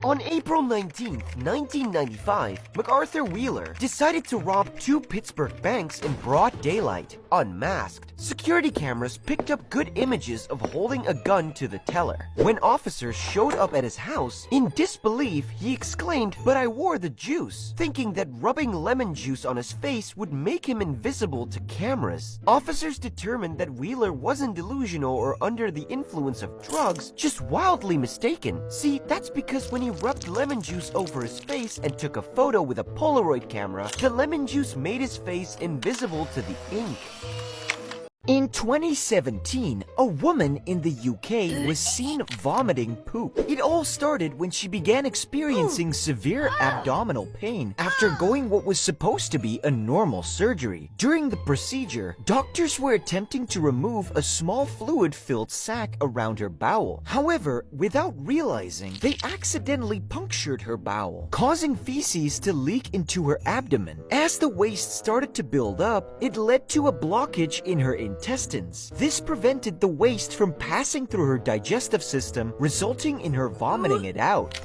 On April 19, 1995, MacArthur Wheeler decided to rob two Pittsburgh banks in broad daylight, unmasked. Security cameras picked up good images of holding a gun to the teller. When officers showed up at his house, in disbelief, he exclaimed, "But I wore the juice," thinking that rubbing lemon juice on his face would make him invisible to cameras. Officers determined that Wheeler wasn't delusional or under the influence of drugs, just wildly mistaken. See, that's because when he rubbed lemon juice over his face and took a photo with a Polaroid camera, the lemon juice made his face invisible to the ink. In 2017, a woman in the UK was seen vomiting poop. It all started when she began experiencing severe abdominal pain after going what was supposed to be a normal surgery. During the procedure, doctors were attempting to remove a small fluid-filled sac around her bowel. However, without realizing, they accidentally punctured her bowel, causing feces to leak into her abdomen. As the waste started to build up, it led to a blockage in her intestines. This prevented the waste from passing through her digestive system, resulting in her vomiting it out.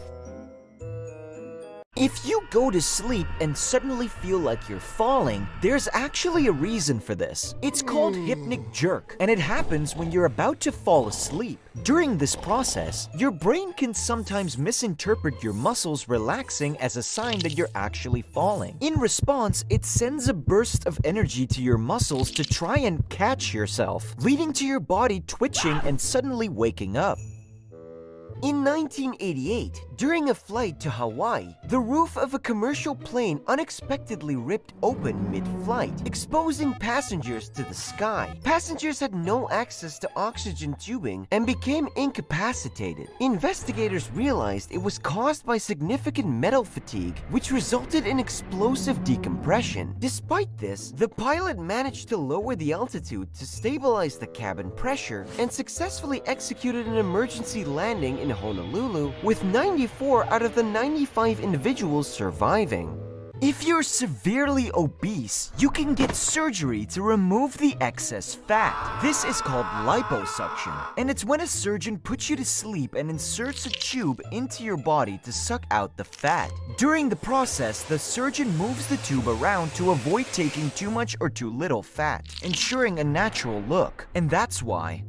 If you go to sleep and suddenly feel like you're falling, there's actually a reason for this. It's called hypnic jerk, and it happens when you're about to fall asleep. During this process, your brain can sometimes misinterpret your muscles relaxing as a sign that you're actually falling. In response, it sends a burst of energy to your muscles to try and catch yourself, leading to your body twitching and suddenly waking up. In 1988, during a flight to Hawaii, the roof of a commercial plane unexpectedly ripped open mid-flight, exposing passengers to the sky. Passengers had no access to oxygen tubing and became incapacitated. Investigators realized it was caused by significant metal fatigue, which resulted in explosive decompression. Despite this, the pilot managed to lower the altitude to stabilize the cabin pressure and successfully executed an emergency landing in Honolulu, with 94 out of the 95 individuals surviving. If you're severely obese, you can get surgery to remove the excess fat. This is called liposuction, and it's when a surgeon puts you to sleep and inserts a tube into your body to suck out the fat. During the process, the surgeon moves the tube around to avoid taking too much or too little fat, ensuring a natural look. And that's why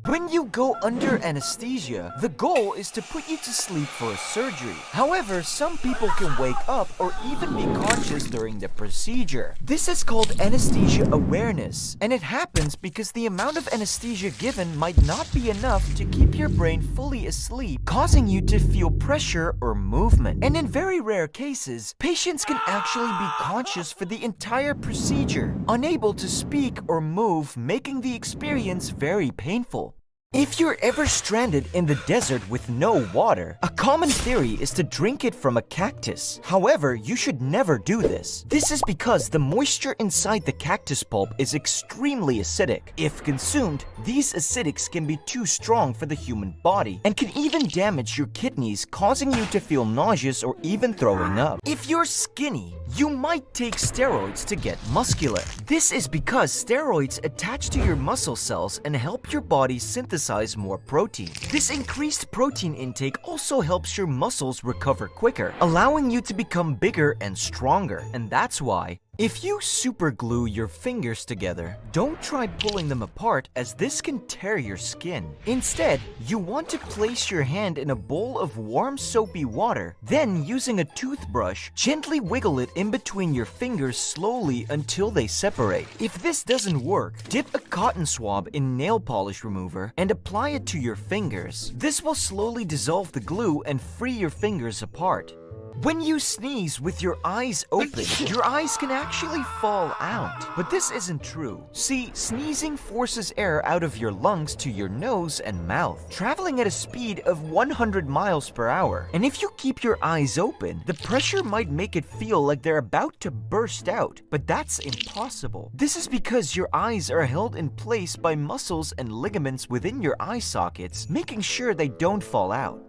when you go under anesthesia, the goal is to put you to sleep for a surgery. However, some people can wake up or even be conscious during the procedure. This is called anesthesia awareness, and it happens because the amount of anesthesia given might not be enough to keep your brain fully asleep, causing you to feel pressure or movement. And in very rare cases, patients can actually be conscious for the entire procedure, unable to speak or move, making the experience very painful. If you're ever stranded in the desert with no water, a common theory is to drink it from a cactus. However, you should never do this. This is because the moisture inside the cactus pulp is extremely acidic. If consumed, these acidics can be too strong for the human body and can even damage your kidneys, causing you to feel nauseous or even throwing up. If you're skinny, you might take steroids to get muscular. This is because steroids attach to your muscle cells and help your body synthesize more protein. This increased protein intake also helps your muscles recover quicker, allowing you to become bigger and stronger. And that's why if you superglue your fingers together, don't try pulling them apart, as this can tear your skin. Instead, you want to place your hand in a bowl of warm soapy water, then using a toothbrush, gently wiggle it in between your fingers slowly until they separate. If this doesn't work, dip a cotton swab in nail polish remover and apply it to your fingers. This will slowly dissolve the glue and free your fingers apart. When you sneeze with your eyes open, your eyes can actually fall out. But this isn't true. See, sneezing forces air out of your lungs to your nose and mouth, traveling at a speed of 100 miles per hour. And if you keep your eyes open, the pressure might make it feel like they're about to burst out. But that's impossible. This is because your eyes are held in place by muscles and ligaments within your eye sockets, making sure they don't fall out.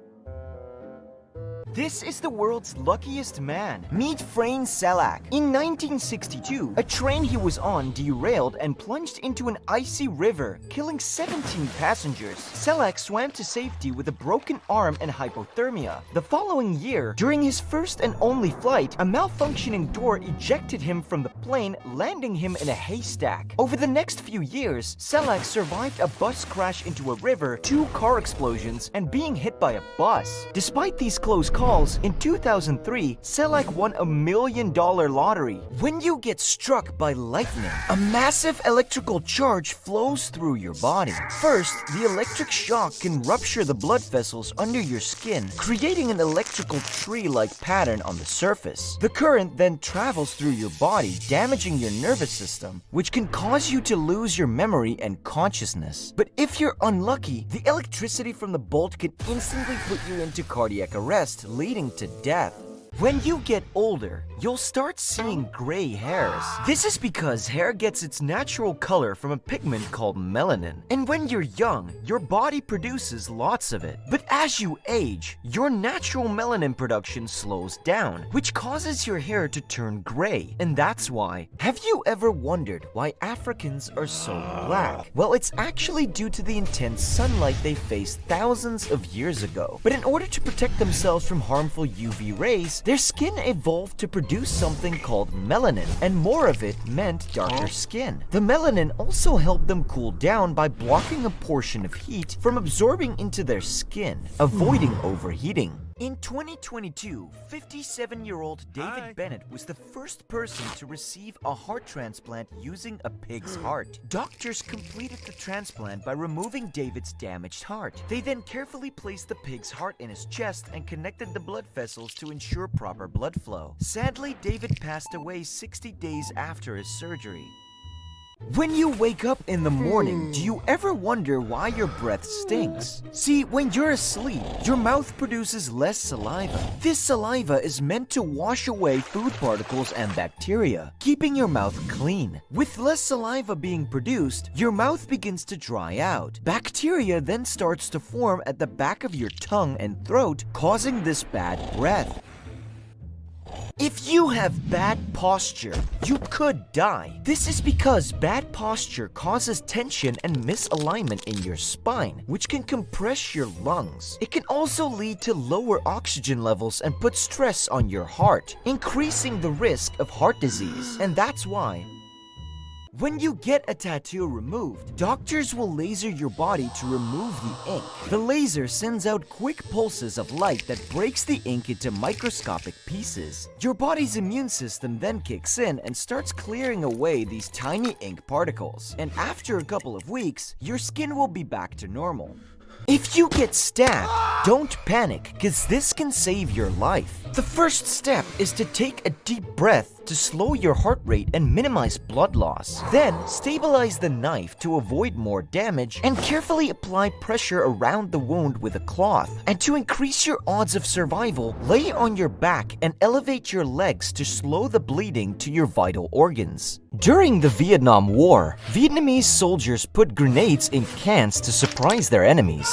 This is the world's luckiest man. Meet Frane Selak. In 1962, a train he was on derailed and plunged into an icy river, killing 17 passengers. Selak swam to safety with a broken arm and hypothermia. The following year, during his first and only flight, a malfunctioning door ejected him from the plane, landing him in a haystack. Over the next few years, Selak survived a bus crash into a river, 2 car explosions, and being hit by a bus. Despite these close calls, in 2003, Selak won $1 million lottery. When you get struck by lightning, a massive electrical charge flows through your body. First, the electric shock can rupture the blood vessels under your skin, creating an electrical tree-like pattern on the surface. The current then travels through your body, damaging your nervous system, which can cause you to lose your memory and consciousness. But if you're unlucky, the electricity from the bolt can instantly put you into cardiac arrest, leading to death. When you get older, you'll start seeing gray hairs. This is because hair gets its natural color from a pigment called melanin. And when you're young, your body produces lots of it. But as you age, your natural melanin production slows down, which causes your hair to turn gray. And that's why. Have you ever wondered why Africans are so black? Well, it's actually due to the intense sunlight they faced thousands of years ago. But in order to protect themselves from harmful UV rays, their skin evolved to produce something called melanin, and more of it meant darker skin. The melanin also helped them cool down by blocking a portion of heat from absorbing into their skin, avoiding overheating. In 2022, 57-year-old David Bennett was the first person to receive a heart transplant using a pig's heart. Doctors completed the transplant by removing David's damaged heart. They then carefully placed the pig's heart in his chest and connected the blood vessels to ensure proper blood flow. Sadly, David passed away 60 days after his surgery. When you wake up in the morning, do you ever wonder why your breath stinks? See, when you're asleep, your mouth produces less saliva. This saliva is meant to wash away food particles and bacteria, keeping your mouth clean. With less saliva being produced, your mouth begins to dry out. Bacteria then starts to form at the back of your tongue and throat, causing this bad breath. If you have bad posture, you could die. This is because bad posture causes tension and misalignment in your spine, which can compress your lungs. It can also lead to lower oxygen levels and put stress on your heart, increasing the risk of heart disease. And that's why when you get a tattoo removed, doctors will laser your body to remove the ink. The laser sends out quick pulses of light that breaks the ink into microscopic pieces. Your body's immune system then kicks in and starts clearing away these tiny ink particles. And after a couple of weeks, your skin will be back to normal. If you get stabbed, don't panic, cause this can save your life. The first step is to take a deep breath to slow your heart rate and minimize blood loss. Then, stabilize the knife to avoid more damage and carefully apply pressure around the wound with a cloth. And to increase your odds of survival, lay on your back and elevate your legs to slow the bleeding to your vital organs. During the Vietnam War, Vietnamese soldiers put grenades in cans to surprise their enemies.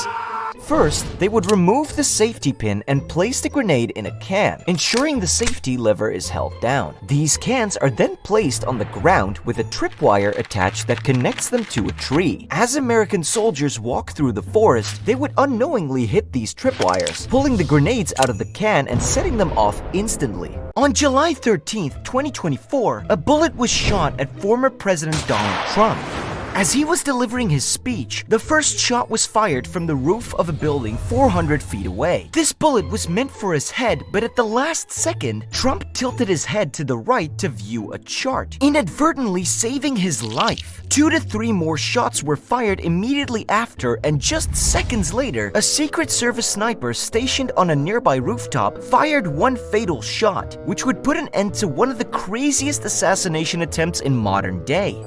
First, they would remove the safety pin and place the grenade in a can, ensuring the safety lever is held down. These cans are then placed on the ground with a tripwire attached that connects them to a tree. As American soldiers walk through the forest, they would unknowingly hit these tripwires, pulling the grenades out of the can and setting them off instantly. On July 13, 2024, a bullet was shot at former President Donald Trump. As he was delivering his speech, the first shot was fired from the roof of a building 400 feet away. This bullet was meant for his head, but at the last second, Trump tilted his head to the right to view a chart, inadvertently saving his life. 2 to 3 more shots were fired immediately after, and just seconds later, a Secret Service sniper stationed on a nearby rooftop fired one fatal shot, which would put an end to one of the craziest assassination attempts in modern day.